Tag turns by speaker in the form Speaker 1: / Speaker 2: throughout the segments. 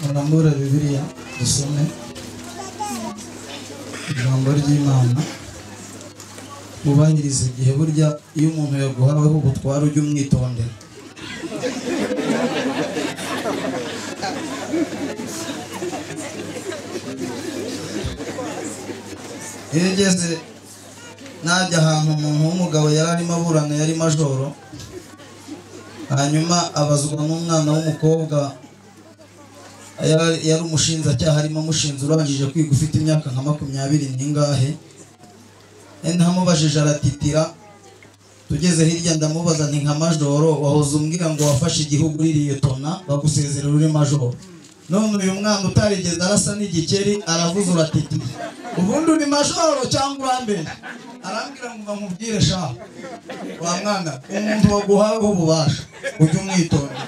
Speaker 1: Arambura Bibiliya dusome ijambo ry'Imana. Ubahiriza igihe, burya iyo umuntu yaguhaweho ubutware ujye umwitondera. Yegeze najya ahantu umuntu w'umugabo yari arimo aburana, yari majoro, hanyuma abazwa n'umwana w'umukobwa yari umushinjacyaha, arimo amushinja urangije kwiga ufite imyaka nka 20 n'ingahe. Ntamubajije aratitira. Tugeze hirya ndamubaza nti nka majoro, wahoze umbwira ngo wafashe igihugu ririye tona bagusezerera uri majoro, none uyu mwana utarigeze arasa n'igikeri aravuze uratitira, ubundi uri majoro cyangwa urambere? Arambwira ngo nkubwire sha wa mwana, umuntu waguhaweho ububasha ujye umwitonda.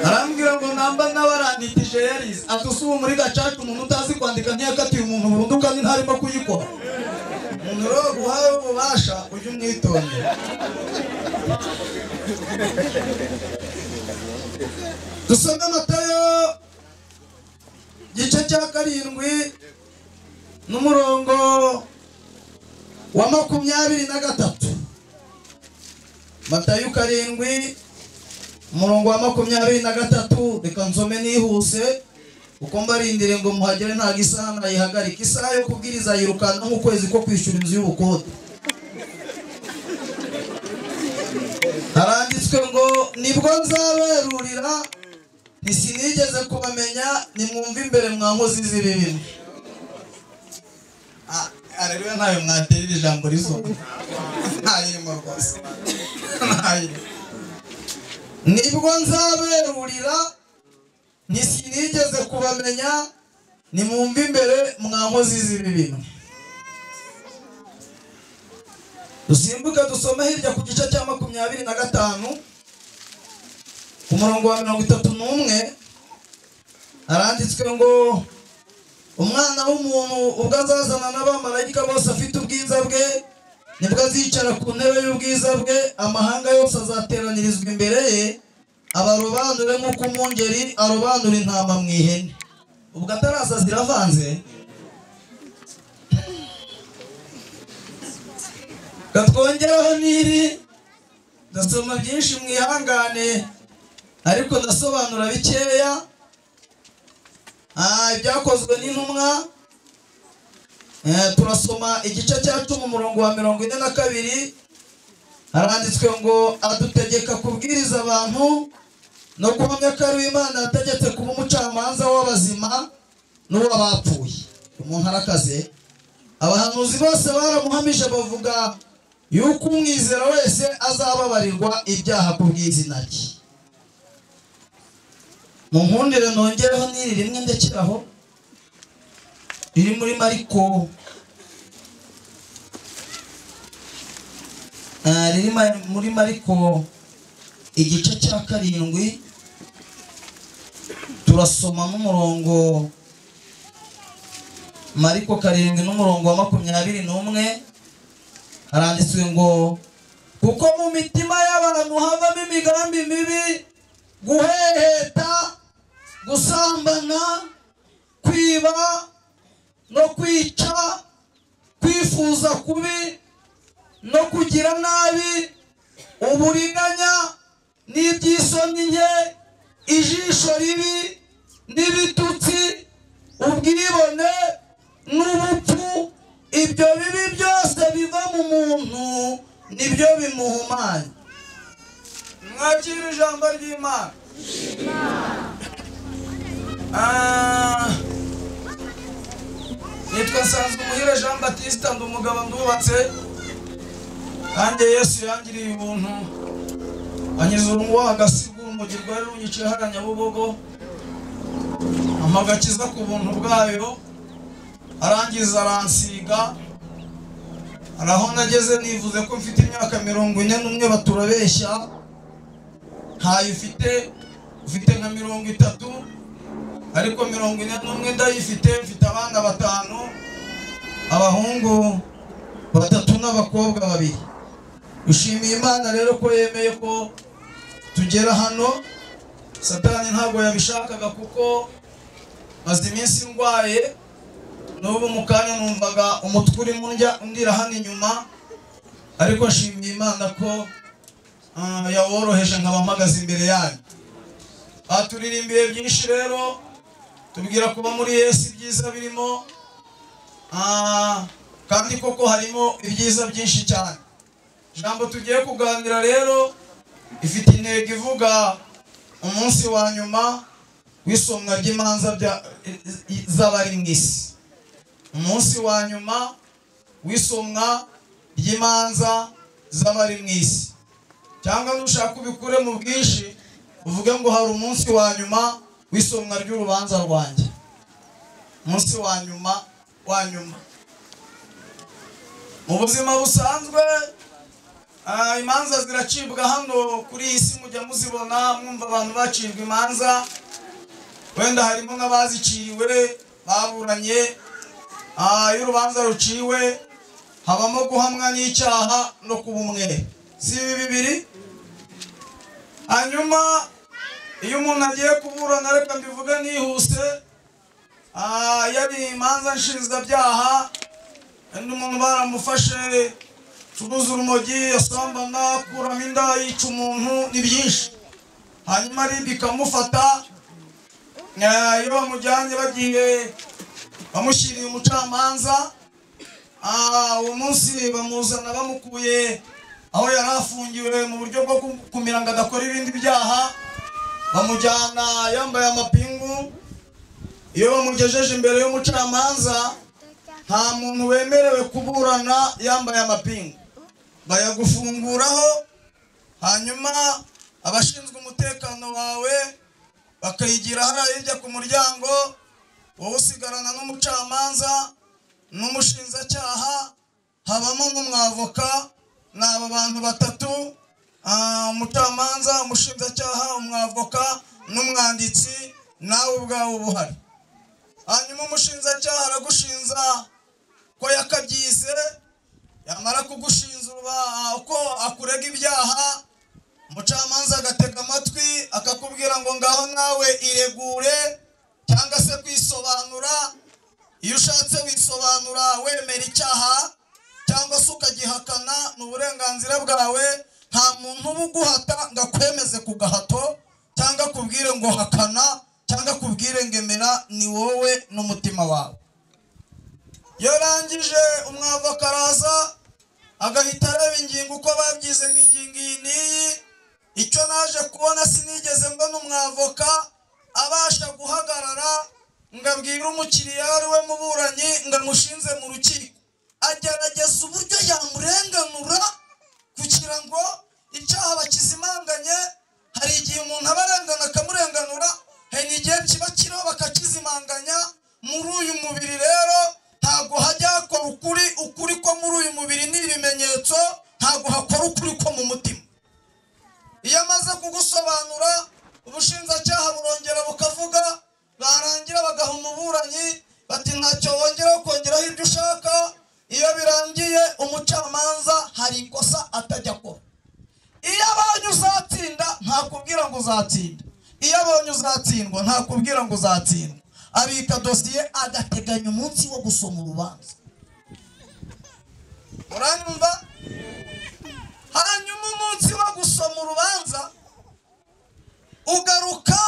Speaker 1: Arambwira ngo namba n'abaranditije yarize atusubu muri gacaca, umuntu utazi kwandika ntiyakatiye umuntu burundu kandi ntarimo kuyikora. Umuntu rero guhaweho ububasha ujye umwitonda. Dusome Matayo gice cya 7 n'umurongo wa 23. Matayo 7 umurongo wa 23. Reka nsome nihuse uko mbarindire ngo muhagere nta gisaha nayihagarika. Isaha yo kubwiriza yirukana nk'ukwezi ko kwishyura inzu y'ubukode. Haranditswe ngo nibwo nzaberurira ntisinigeze kubamenya, nimwumve imbere mwankozi z'ibibi. Aleluya, ntayo mwaterera ijambo risoma. Ntayirimo rwose. Nibwo nzaberurira ntisinigeze kubamenya, nimwumve imbere mwankozi z'ibibi. Dusimbuke dusome hirya ku gice cya 25 ku murongo wa 31. Aranditswe ngo umwana w'umuntu ubwo azazana n'abamarayika bose afite ubwiza bwe, nibwo azicara ku ntebe y'ubwiza bwe, amahanga yose azateranirizwa imbere ye, abarobanure nk'uko umwungeri arobanura intama mu ihene. Ubwo ataraza ziravanze. Gatwongeraho niri ndasoma byinshi mwihangane, ariko ndasobanura bikeya. Ibyakozwe n'intumwa, turasoma igice cya 10 umurongo wa 42. Haranditswe ngo adutegeka kubwiriza abantu no guhamya ko ari Imana yategetse kuba umucamanza w'abazima n'uw'abapfuye. Umuntu arakaze. Abahanuzi bose baramuhamije bavuga yuko umwizera wese azababarirwa ibyaha ku bw'izina rye. Mu nkundire nongereho n'iri rimwe ndekeraho, riri muri Mariko, muri Mariko igice cya 7 turasoma n'umurongo, Mariko 7 n'umurongo wa 21. Haranditswe ngo kuko mu mitima y'abantu havamo imigambi mibi, guheheta, gusambana, kwiba no kwica, kwifuza kubi no kugira nabi, uburiganya n'iby'isoni nke, ijisho ribi n'ibitutsi, ubwibone n'ubupfu. Ibyo bibi byose biva mu muntu nibyo bimuhumanya. Mwakira ijambo ry'Imana. Nitwa Nsanzumuhire Jean Baptiste, ndi umugabo ndubatse, kandi Yesu yangiriye ubuntu anyiza urungu agasiga umugirwa runyice hara Nyabugogo, amagakiza ku buntu bwayo, arangiza aransiga. Araho nageze nivuze ko mfite imyaka 41 baturabeshya, ntayo ufite nka 30, ariko 41 ndayifite. Mfite abana 5, abahungu 3 n'abakobwa 2. Ushimiye Imana rero ko yemeye ko tujya tugera hano. Satani ntabwo yabishakaga kuko maze iminsi ndwaye, n'ubu mu kanya numvaga umutwe urimo undira hano inyuma, ariko nshimiye Imana ko yaworoheje nkaba mpagaze imbere yanyu. Baturirimbiye byinshi rero, tubwira kuba muri Yesu ibyiza birimo, kandi koko harimo ibyiza byinshi cyane. Ijambo tugiye kuganira rero ifite intego ivuga umunsi wa nyuma w'isomwa ry'imanza z'abari mu isi. Umunsi wa nyuma w'isomwa ry'imanza z'abari mu isi, cyangwa nushaka ubikure mu bwinshi uvuge ngo hari umunsi wa nyuma w'isomwa ry'urubanza rwanjye. Umunsi wa nyuma mu buzima busanzwe, imanza ziracibwa hano kuri iyi si, mujya muzibona mwumva abantu bacibwa imanza. Wenda harimo n'abaziciriwe baburanye. Iyo urubanza ruciwe habamo guhamwa n'icyaha no kuba umwere, si ibi bibiri? Hanyuma iyo umuntu agiye kuburana, reka mbivuge nihuse, yari imanza nshinjabyaha, undi umuntu baramufashe curuza urumogi, asambana, akuramo inda, yica umuntu, ni byinshi. Hanyuma ari bikamufata, iyo bamujyanye bagiye bamushyiriye umucamanza, uwo munsi bamuzana bamukuye aho yari afungiwe mu buryo bwo kumira ngo adakora ibindi byaha, bamujyana yambaye amapingu. Iyo bamugejeje imbere y'umucamanza, nta muntu wemerewe kuburana yambaye amapingu, bayagufunguraho. Hanyuma abashinzwe umutekano wawe bakayigira hariya hirya ku muryango, wowe usigarana n'umucamanza n'umushinjacyaha, habamo n'umwavoka. Ni aba bantu batatu, umucamanza, umushinjacyaha, umwavoka n'umwanditsi, nawe ubwawe uba uhari. Hanyuma umushinjacyaha aragushinja ko yakabyize, yamara kugushinja uko akurega ibyaha, umucamanza agatega amatwi akakubwira ngo ngaho nawe iregure cyangwa se kwisobanura. Iyo ushatse wisobanura wemera icyaha cyangwa se ukagihakana, ni uburenganzira bwawe. Nta muntu uba uguhata ngo akwemeze ku gahato cyangwa akubwire ngo hakana cyangwa akubwire ngo emera, ni wowe n'umutima wawe. Iyo arangije umwavoka araza agahita areba ingingo uko babyize, ngo ingingo iyi n'iyi. Icyo naje kubona, sinigeze mbona umwavoka abasha guhagarara ngo abwire umukiriya ari we muburanyi ngo amushinze mu rukiko. Agerageza uburyo yamurenganura kugira ngo icyaha bakizimanganye. Hari igihe umuntu aba arengana akamurenganura, hari n'igihe kiba kiriho bakakizimanganya. Muri uyu mubiri rero ntabwo hajya hakora ukuri ko muri uyu mubiri ni ibimenyetso, ntabwo hakora ukuri ko mu mutima. Iyo amaze kugusobanura, ubushinjacyaha burongera bukavuga, barangira bagaha umuburanyi bati ntacyo wongeraho, kongeraho ibyo ushaka. Iyo birangiye, umucamanza hari ikosa atajya akora. Iyo abonye uzatsinda ntakubwira ngo uzatsinda, iyo abonye uzatsindwa ntakubwira ngo uzatsindwa. Abika dosiye agateganya umunsi wo gusoma urubanza. Uranyumva? Hanyuma umunsi wo gusoma urubanza ugaruka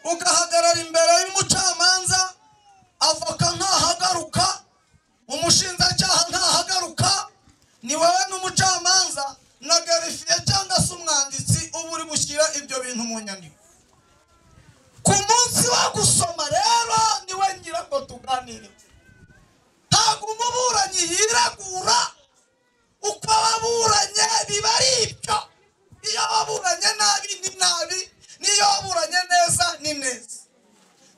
Speaker 1: ugahagarara imbere y'umucamanza. Avoka ntahagaruka, umushinjacyaha ntahagaruka, ni wowe n'umucamanza na garifiye cyangwa se umwanditsi uba uri bushyira ibyo bintu mu nyandiko. Ku munsi wo gusoma rero niwe ngira ngo tuganire. Ntabwo umuburanyi yiragura, uko waburanye biba ari ibyo. Iyo waburanye nabi ni nabi, n'iyo waburanye neza ni neza.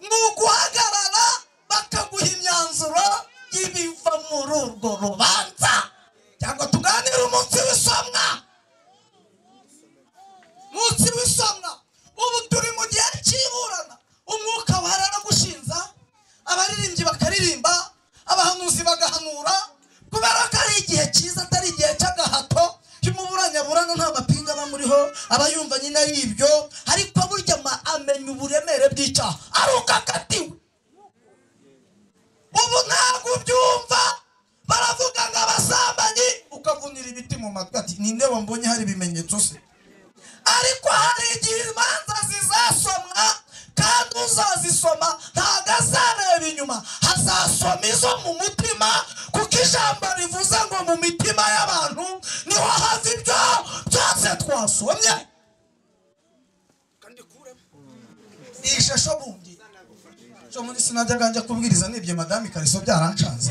Speaker 1: Ni uguhagarara bakaguha imyanzuro y'ibiva muri urwo rubanza, cyangwa tuganire umunsi w'isomwa. Umunsi w'isomwa ubu turi mu gihe cy'iburana. Umwuka wera aragushinza, abaririmbyi bakaririmba, abahanuzi bagahanura, kubera ko ari igihe cyiza, atari igihe cy'agahato. Cy'umuburanyi aburana nta mapinga aba muriho, aba yumva nyine ari ibyo ariko burya amenya uburemere bw'icyaha aruka akatiwe. Ubu ntabwo ubyumva baravuga ngo abasambanyi ukavunira ibiti mu matwi ati ninde wambonye hari ibimenyetso se? Ariko hari igihe imanza zizasomwa kandi uzazisoma ntabwo azareba inyuma, hazasoma izo mu mutima, kuko ijambo rivuze ngo mu mitima y'abantu niho hava ibyo byose twasomye. Iyi shasho bundi cyo muri sinajyaga njya kubwiriza nibye madame Kariso byarancanze.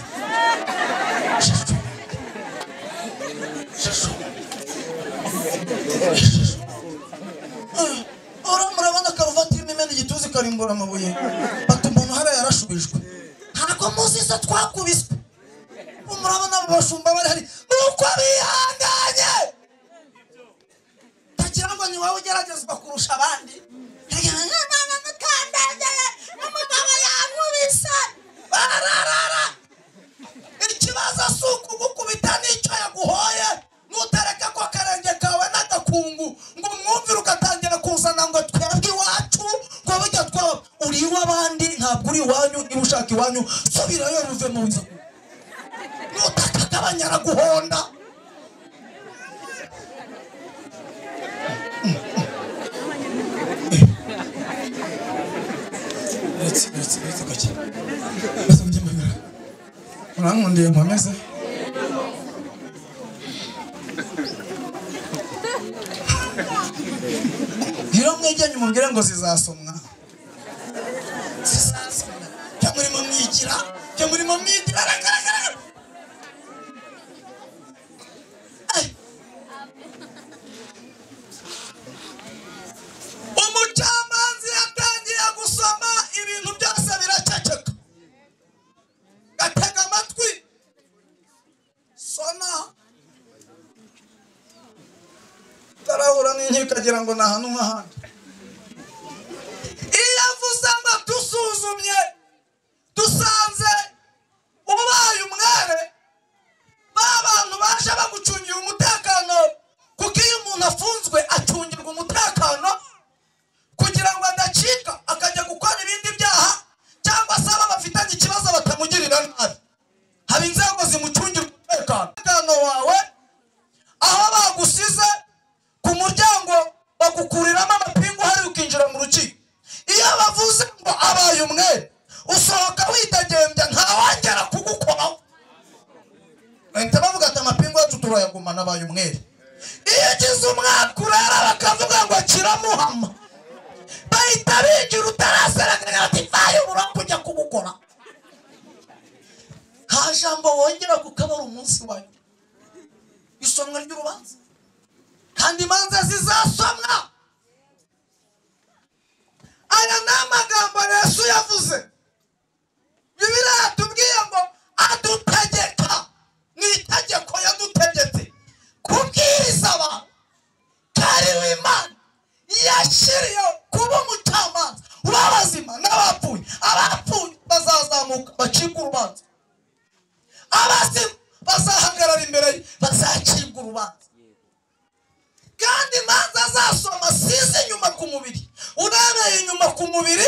Speaker 1: Ora murabona karuvati y'imena igituzi karimbura amabuye bati umuntu hariya yarashubijwe. Ntabwo muzi se twakubiswe. Murabona abashumba bari hari nuko bihanganye tagira ngo ni wowe ugeragezwa kurusha abandi. Umugabo yankubise bararara. Ikibazo si ukugukubita n'icyo yaguhoye, nutereka ko akarenge kawe n'agakungu ngo umwumvire ugatangira kuzana ngo twebwe iwacu ngo burya twaba uri iw'abandi ntabwo uri iwanyu. Niba ushaka iwanyu subirayo ruve mu nzu, nutakagabanya araguhonda. Urankundiye nkomeze iyo mwegenye umubwire ngo zizasomwa cyo murimo mwigira umucamanza yatangiye gusoma ibintu byose biraceceka, gatega amatwi sona tarahura n'inkiko agira ngo ni ahantu nk'ahandi. Iyo avuze ngo dusuzumye dusanze ubaye umwere ba bantu baje bagucungira umutekano, kuko iyo umuntu afunzwe acungirwa umutekano kugira ngo adacika akajya gukora ibindi byaha cyangwa se aba bafitanye ikibazo batamugirira nabi. Haba inzego zimucungira umutekano wawe, aho bagusize ku muryango bagukuriramo amapingu hari ukinjira mu rukiko. Iyo bavuze ngo abaye umwere usohoka widegembya ntawongera kugukoraho, bahita bavuga ati amapingu yacu turayagumana abaye umwere. Iyo ugize umwaka urera bakavuga ngo kiramuhama, bahita bigira utaraseraganya ati vayo uburambe ujya kubukora. Nta jambo wongera kukabara umunsi wayo isomwa ry'urubanza, kandi imanza zizasomwa. Aya ni amagambo Yesu yavuze. Bibiliya yatubwiye ngo adutegeka, ni itegeko yadutegetse kubwiriza abantu kari w'Imana yashyiriyeho kuba umucamanza w'abazima n'abapfuye. Abapfuye bazazamuka bacibwa urubanza, abazima bazahagarara imbere ye bazacibwa urubanza. Kandi imanza azasoma size inyuma ku mubiri. Urebeye inyuma ku mubiri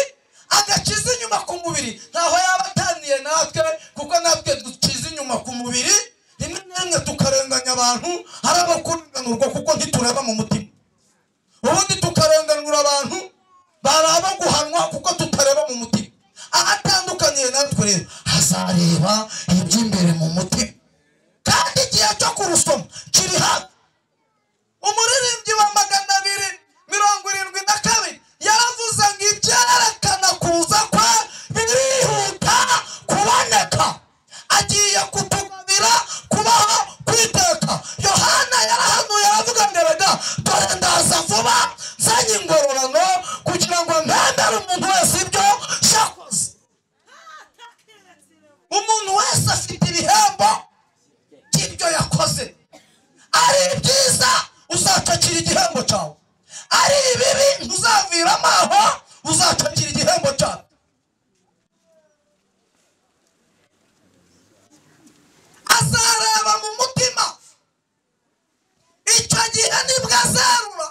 Speaker 1: agakiza inyuma ku mubiri ntaho yaba ataniye natwe, kuko natwe dukiza inyuma ku mubiri. Rimwe na rimwe tukarenganya abantu, hari abakurenganurwa kuko ntitureba mu mutima, ubundi tukarenganura abantu baraba guhanwa kuko tutareba mu mutima. Ahatandukaniye natwe rero hazareba iby'imbere mu mutima, kandi igihe cyo kurusoma kiri hafi. Umuririmbyi wa 272 yaravuze ngo ibyerekana kuza kwa birihuta kuboneka, agiye kutugabira kubaho kwiteka. Yohana yarahanuye aravuga ngo rega dore ndaza vuba nzanye ingororano kugira ngo mpembere umuntu wese ibyo yakoze. Umuntu wese afite ibihembo by'ibyo yakoze. Ari byiza uzacakira igihembo cyawe, ari ibibi ntuzaviramo aho uzacakira igihembo cyawe. Azareba mu mutima, icyo gihe nibwo azarura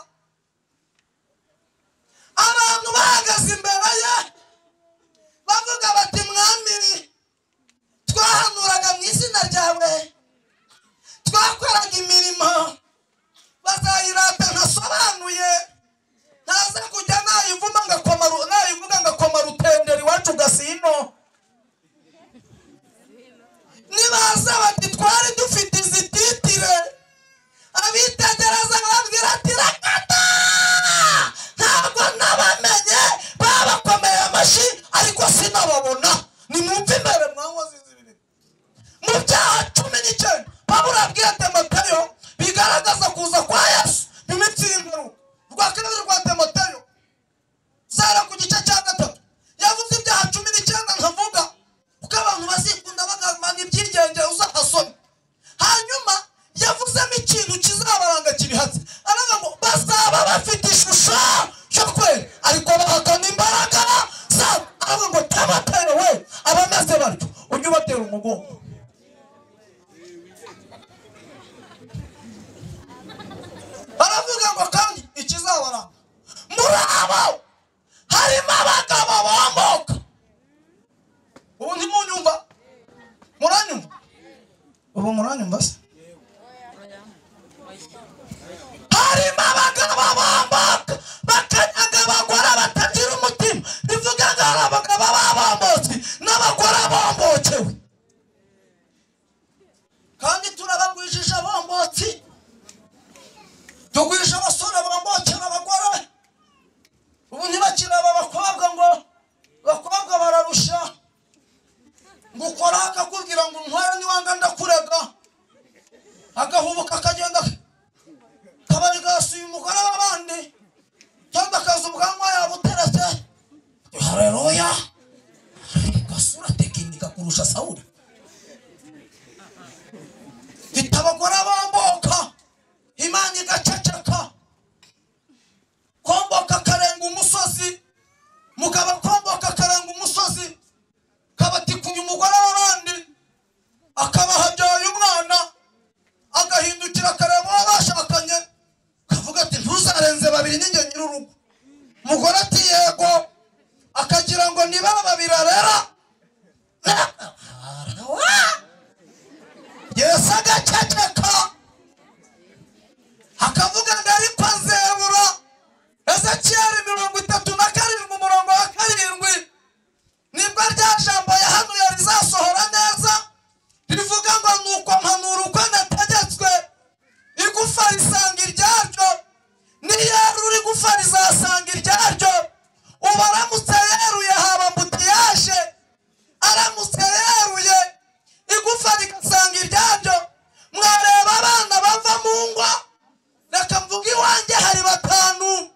Speaker 1: kurusha Sawuli. Mfite abagore bamboka Imana igaceceka, komboka karenga umusozi, mugabo komboka karenga umusozi, kabatikuye umugore w'abandi, akabahabyaye umwana, agahindukira akareba uwo bashakanye, kavuga ati ntuzarenze babiri ninjye nyir'urugo. Umugore ati yego, akagira ngo niba babiri arera, Yesu agaceceka, akavuga ngo ariko nzebura. Ezekiyeli 37 umurongo wa 7 nibwo rya jambo yahanuye rizasohora neza, rivuga ngo nuko mpanura uko nategetswe, igufa risanga iryaryo, n'iyeru rigufa rizasanga iryaryo. Ubu aramutse yeruye haba mbutiyaje, aramutse yeruye igufa rigasanga iryaryo. Mwareba abana bava mu ngwa, reka mvuga iwanjye hari 5,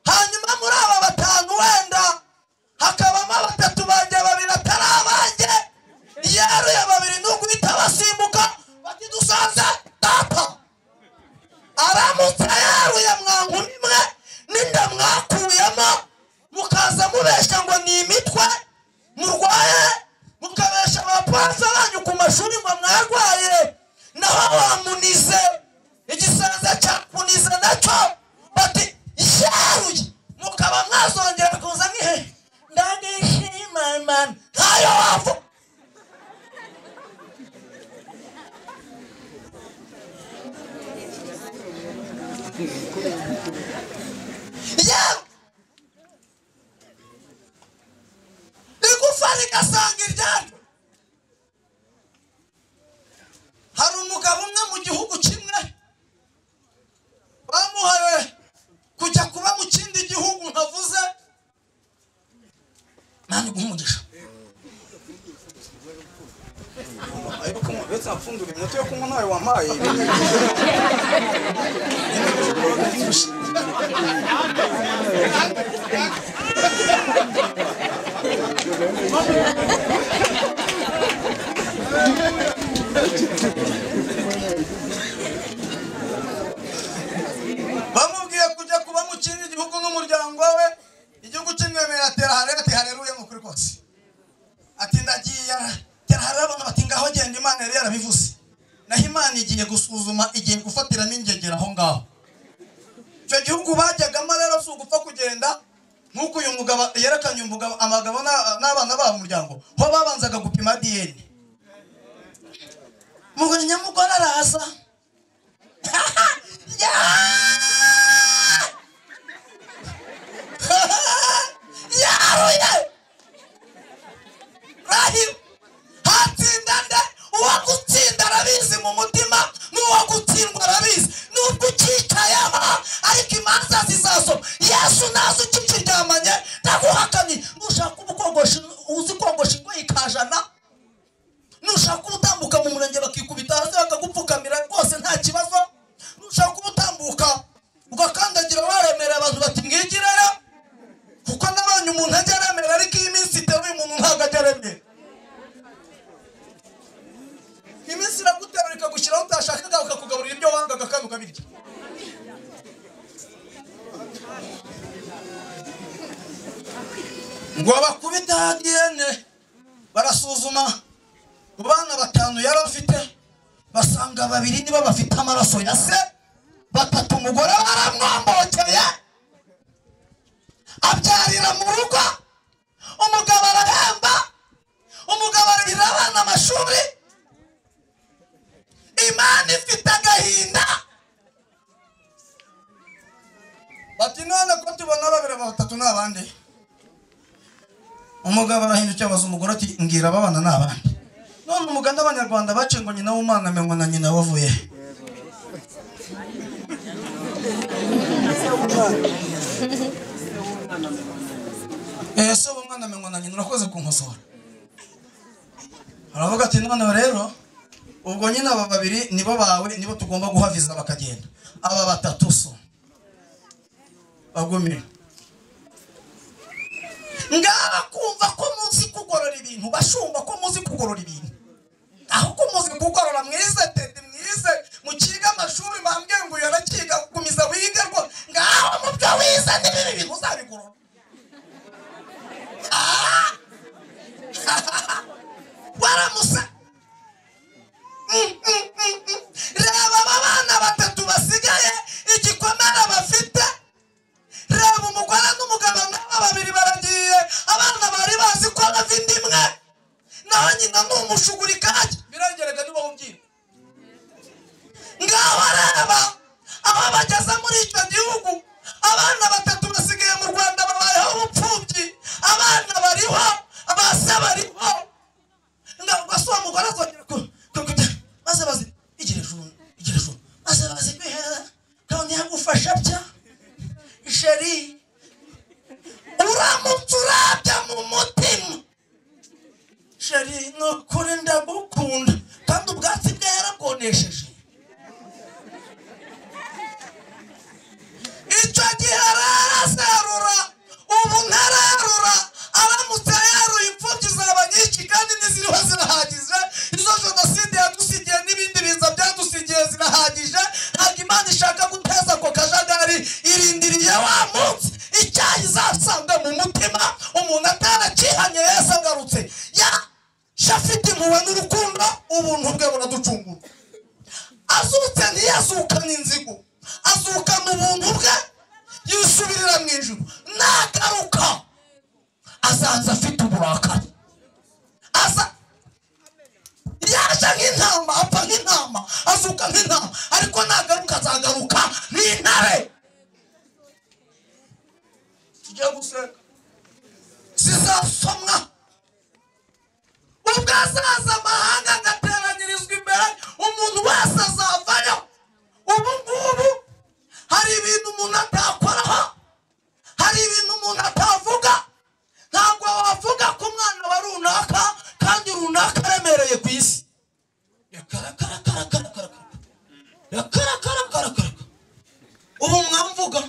Speaker 1: hanyuma muri aba 5 wenda hakabamo 3 banjye 2 atari abanjye, yeruye 2 n'uguhita basimbuka bati dusanze data. Aramutse yeruye mwankumi mwe n'inda mwakuyemo, mukaza mubeshya ngo ni imitwe murwaye, mukabesha abapanza banyu ku mashuri ngo mwarwaye, naho wamunize igisanza cyakunize nacyo bati yeruye, mukaba mwazongera kuza nkihe ndagishima Imana ntayo wavu. Igufa rigasanga iryaryo. Hari umugabo umwe mu gihugu kimwe bamuhaye kujya kuba mu kindi gihugu nkavuze, nani guhumugisha ayo kumwe betse apfundura iminota yo kunywa nawe wampaye bamubwiye kujya kuba mu kindi gihugu n'umuryango we, igihugu kimwemerera atera harera ati haleluya mu kuri kose, ati ndagiye tera abantu bati ngaho genda, Imana yari yarabivuze, naho Imana igiye gusuzuma, igiye gufatira n'ingegera aho ngaho. Icyo gihugu bajyagamo rero si ugupfa kugenda nk'uko uyu mugabo yerekanye amagabo n'abana babo mu muryango, ho babanzaga gupima DNA. Mugore nyamugore araza yaruye rahim hatsinda nde, uwagutsinda arabizi mu mutima, n'uwagutsindwa arabizi, nubwo ukicayeho ariko imanza zizaso. Yesu nazi ukikiryamanye ndaguhakanye, nushaka ubukogosha uzi kogosha ingo ikajana, nushaka ubutambuka mu murenge bakikubita hasi bakagupfukamira rwose nta kibazo, nushaka ubutambuka ugakandagira waremera abantu bati mwigireyo, kuko nabonye umuntu ajya aremera ariko iyi minsi iteruye umuntu ntabwo ajya aremera. Iminsi iraguterura ikagushyiraho utashakaga, ukakugaburira ibyo wangaga kandi ukabirya. Ngo bakubita DNA barasuzuma, mu bana 5 yari afite basanga 2 nibo bafite amaraso ya se, 3 umugore baramwambokeye abyarira mu rugo, umugabo arahemba, umugabo arihira abana amashuri. Imana ifite agahinda bati none ko tubona 2 3 n'abandi. Umugabo arahindukira abaza umugore ati ngira abana n'abandi. None umuganda abanyarwanda bace ngo nyina w'umwana amenywa na nyina wavuye. So umwana amenywa na nyina, urakoze kunkosora. Aravuga ati none rero ubwo nyine aba 2 nibo bawe, nibo tugomba guhaviza bakagenda, aba 3 so bagumira. ngaba kumva ko muzi kugorora ibintu bashumba ko muzi kugorora ibintu aho ko muzi kugorora mwize tete mwize mukiga amashuri bambwiye ngo yarakiga gumiza wiga rwo ngaho mu byo wize n'ibi bintu uzabigorora waramusa reba abana batatu basigaye igikomere bafite reba umugore n'umugabo nabo babiri baragiye abana bari bazi ko bava inda imwe naho nyina ni umushugurikaje birangerega niba wumvira ngaho reba aho bageze muri icyo gihugu abana batatu basigaye mu Rwanda babayeho ubupfubyi abana bariho abase bariho ngaho so umugore azongera kujya maze bazi igire juru maze bazi kwihera kandi yagufasha bya sheri uramutse urabya mu mutima sheri nukuri ndagukunda kandi ubwatsi bwe yarabwonesheje icyo gihe ararasarura ubu ntararura aramutse yaruye imfubyi zaba nyinshi kandi n'iziriho zirahagije izo jenoside yadusigiye n'ibindi biza byadusigiye zirahagije ntabwo Imana ishaka guteza ako kajagari irindiriye wa munsi icyaha izasanga mu mutima umuntu atarakihanye Yesu agarutse afite impuhwe n'urukundo ubuntu bwe buraducungura azutse ntiyazukana inzigo azukana ubuntu bwe yisubirira mu ijuru nagaruka azaza afite uburakari yaje nk'intama apfa nk'intama azuka nk'intama ariko nagaruka azagaruka nk'intare tujya gusenga zizasomwa ubwo azaza amahanga agateranyirizwa imbere umuntu wese azavayo ubu ngubu hari ibintu umuntu atakoraho hari ibintu umuntu atavuga ntabwo wavuga ko umwana wa runaka kandi runaka aremereye ku isi ubu mwamvuga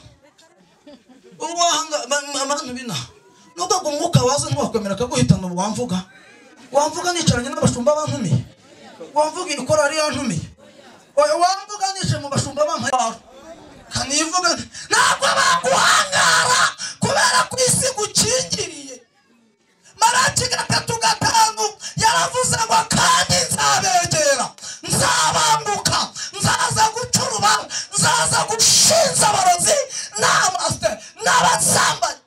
Speaker 1: ubu wahanga abantu bina nubwo umwuka waza ntiwakwemera akaguhitana ubu wamvuga nicaranye n'abashumba bantumiye wamvuga ikorari yantumiye wamvuga nicaye mu bashumba bampaye kanivuga ntabwo baguhangara kubera ku isi gukingiriye Maraki 3:5 yaravuze ngo kandi nzabegera nzabanguka nzaza gucuruba nzaza gushinza abarozi n'abasambanyi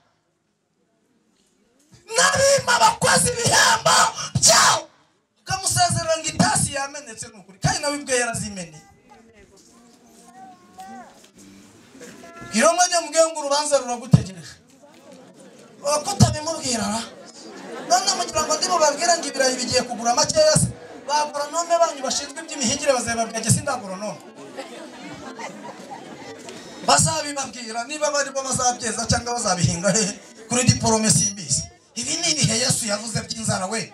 Speaker 1: n'abima abakozi ibihembo byawo kamusezerera ngo itasi yamenetse n'ukuri kandi nawe ubwe yarazimeneye iyo mwajya mubwiye ngo urubanza ruragutegereje kutabimubwira none mugira ngo ndimo babwira ngo ibirayi bigiye kugura makeya se bagoronome banyu bashinzwe iby'imihingire bazababwira sindagoronome bazabibabwira niba bari bo bazabyeza cyangwa bazabihinga he kuri diporome simbizi ibi ni ibihe Yesu yavuze by'inzara we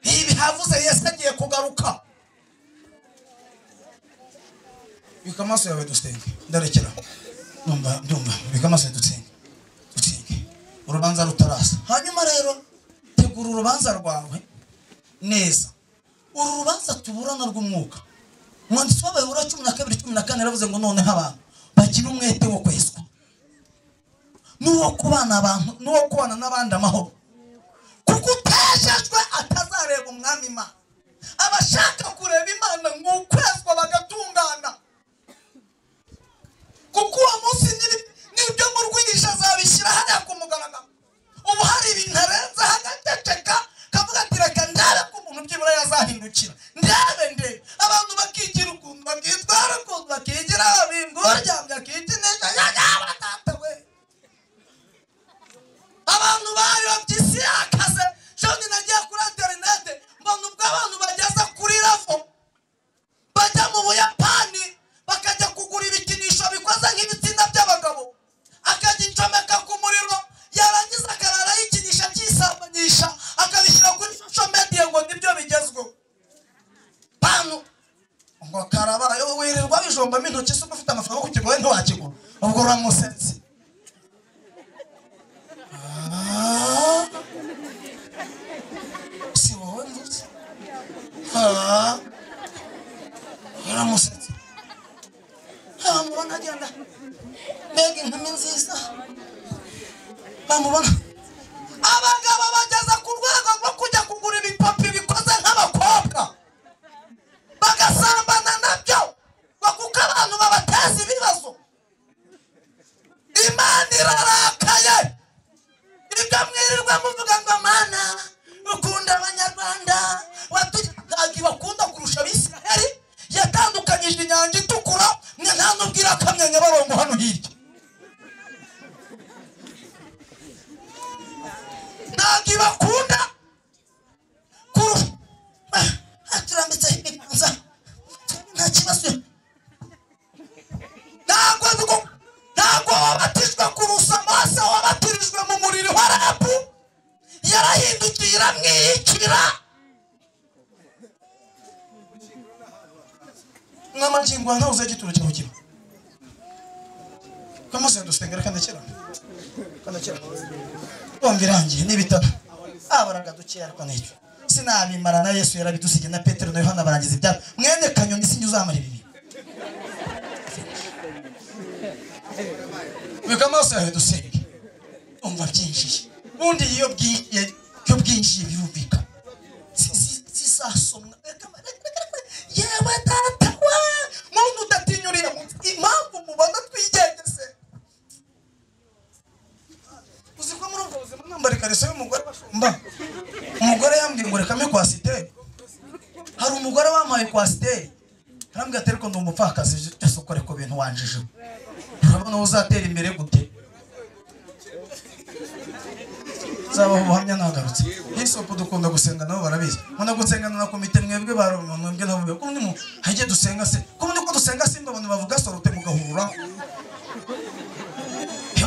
Speaker 1: ibi havuze Yesu agiye kugaruka bikamaso yawe dusenge ndarekera ndumva bikamaso dusenge urubanza rutarasa hanyuma rero tegura urubanza rwawe neza uru rubanza tuburana rw'umwuka umwanditsi w'Abayobora 12:14 yaravuze ngo noneho abantu bagira umwete wo kwezwa n'uwo kubana n'abandi amahoro kuko utejejwe atazareba umwami Imana abashaka kureba Imana nk'ukwezwa bagatungana kuko uwo munsi nibyo mu rwigisha azabishyira hariya ku mugaragaro ubu hari ibintu arenze hagaceceka kavuga ati reka ndare ko umuntu byibura yazahindukira ndebe abantu bakigira ukuntu bakitwara ukuntu bakigira abingurya akikinisha batatawe abantu bayobye isi yakaze shoni nagiye kuri interinete mbona ubwo abantu bageza kuri rafo bajya mu Buyapani bakajya kugura ibikinisho bikoze nk'ibitsinda by'abagabo akagicomeka ku muriro yarangiza akarara yikinisha cyisambanyisha akabishyira kuri social media ngo nibyo bigezweho pano ngo karabaye wirirwa bijombamo intoki se ufite amafaranga yo kukigura ntiwakigura ubwo uramusense bamubona abagabo bageza ku rwego rwo kujya kugura ibipapi bikoze nk'abakobwa bagasambana nabyo kuko abantu babateza ibibazo. Imana irarakaye. Ibyo mwirirwa muvuga ngo Mana ukunda abanyarwanda ntabwo bakunda kurusha Abisiraheli yatandukanyije inyanja itukura mwe nta nubwira akamenya barongo hano hirya. Ntabwo bakunda kurusha turambitse ibiganza nta kibazo. Ntabwo wabatijwe kurusha Mose wabatirijwe mu muriro wa Rabu yarahindukiye iramwiyicira. N'amagingo ntawe uzagituro cyawe kiba kamaze dusengera kandakira bombi rangiye n'ibitabo abaraga dukiye ariko n'icyo sinabimara na Yesu yarabidusige na Petero na Yohana barangiza ibyabo mwene kanyoni sinjye uzamara ibi bikamaso yadusenge umva byinshi undi iyo bwinshi birubika sisasomwa yewe data wa muntu udatinyuriye impamvu mubona twigengese uziko muri ubwo buzima mwambara ikariso y'umugore bashumba. Umugore yambwiye ngo rekame kwa siteri. Hari umugore wampaye kwa siteri arambwira ati ariko ndi umupfakazi cyose ukore ko bintu wanjije urabona uzatera imbere gute. Zaba ubuhamya nagarutse Yesu dukunda gusenga nabo barabizi mwana gusengana na komite mwebwe mwebwe nabo ko ndimo hajye dusenga se ko ndiko dusenga simba abantu bavuga sorute mugahurura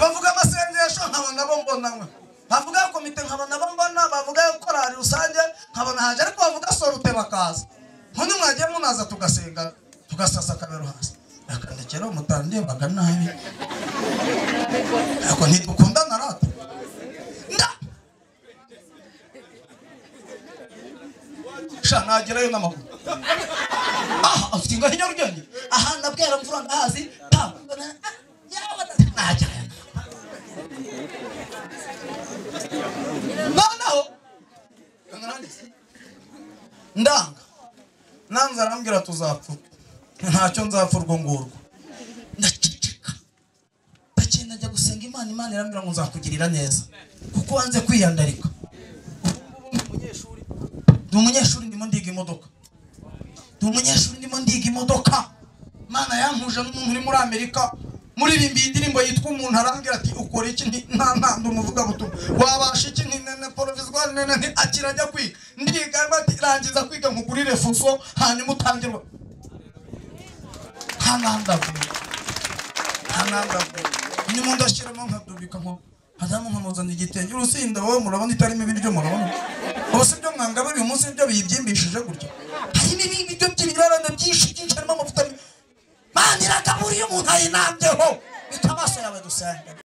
Speaker 1: bavuga amasengesho nkabona bo mbona mwe bavuga komite nkabona bo mbona bavuga korari rusange nkabona haje ariko bavuga sorute bakaza none mwagiye munaza tugasenga tugasasa kabero hasi akandekera umutandi baganabi ako ntidukundana rata nagerayo n'amaguru usinga hinyarugenge aha nabwera mvura ndahazi nagerayo noneho ndanga nanze arambwira tuzapfa ntacyo nzapfa urwo ngurwo ndaceceka ndagenda njya gusenga Imana irambwira ngo nzakugirira neza kuko wanze kwiyandarika. Umunyeshuri ndimo ndiga imodoka Mana yampuje n'umuntu uri muri Amerika muririmbiye indirimbo yitwa umuntu arambwira ati ukora iki nta ndumuvuga buto wabasha iki nene provisoire nene akirajya kwiga ndiga bati rangiza kwiga nkugurire fuso hanyuma utangirwa hananda ni mu ndashiramo nkadubika nko hadamu nkamuzana igitenge urusinda wowe murabona itarimo ibiryo murabona bose byo mwangaba uyu munsi byo biyibyimbishije gutyo hari n'ibindi byo by'ibirarane byinshi harimo amavuta Mana iragaburiye umuntu ayinambyeho bitamaso yawe dusanga